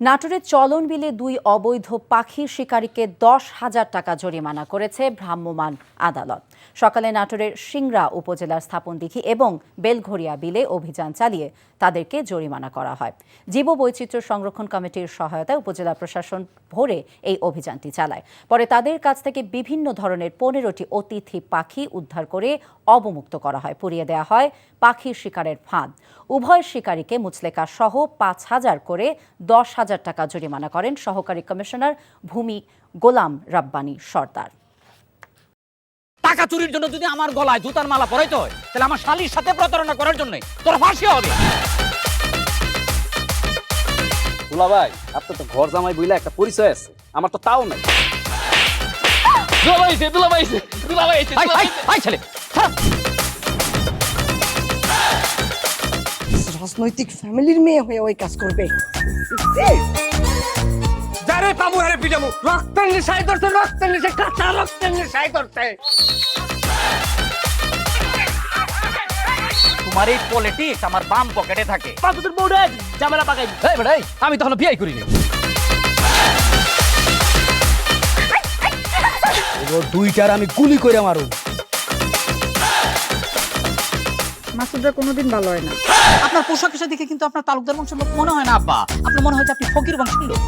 নাটোরের চলন বিলে ২ অবৈধ পাখি শিকারীকে ১০,০০০ টাকা জরিমানা করেছে ভ্রাম্যমাণ আদালত। সকালে নাটোরের সিংড়া উপজেলার স্থাপনদিঘি এবং বেলঘরিয়া বিলে অভিযান চালিয়ে তাদেরকে জরিমানা করা হয়। জীববৈচিত্র্য সংরক্ষণ কমিটির সহায়তায় উপজেলা প্রশাসন ভোরে এই অভিযানটি চালায়। পরে তাদের কাছ থেকে বিভিন্ন ধরনের ১৫টি অতিথি পাখি উদ্ধার করে অবমুক্ত করা হয়, পুড়িয়ে দেওয়া হয় পাখি শিকারের ফাঁদ। উভয় শিকারীকে মুচলেকা সহ ৫,০০০ করে ১০,০০০ টাকা জরিমানা করেন সহকারী কমিশনার ভূমি গোলাম রাব্বানী সর্দার। টাকা চুরির জন্য যদি আমার গলায় জুতার মালা পরাইতে হয়, তাহলে আমার শালীর সাথে প্রতারণা করার জন্য তোর ফাঁসি হবে। দুলা ভাই, আপনার তো ঘর জামাই বইলা একটা পরিচয় আছে, আমার তো তাও নাই। ছেলে রাজনৈতিক ফ্যামিলির মেয়ে হয়ে ওই কাজ করবে। যারে পাবো আরে পিটাবো, রক্তের নেশায় ধরছে, রক্তের নেশায়, কাঁচা রক্তের নেশায় ধরছে। তোমার এই পলিটিক্স আমার বাম পকেটে থাকে। পাকুদের বউরে ঝামেলা পাকাই। এই বেটাই, আমি তখন বিয়ে করিনি। দুইটার আমি গুলি করে মারু। মাসুদরা কোনোদিন ভালো হয় না। আপনার পোশাক আশাক দেখে কিন্তু আপনার তালুকদার বংশের লোক মনে হয় না আব্বা, আপনার মনে হয় যে আপনি ফকির বংশের লোক।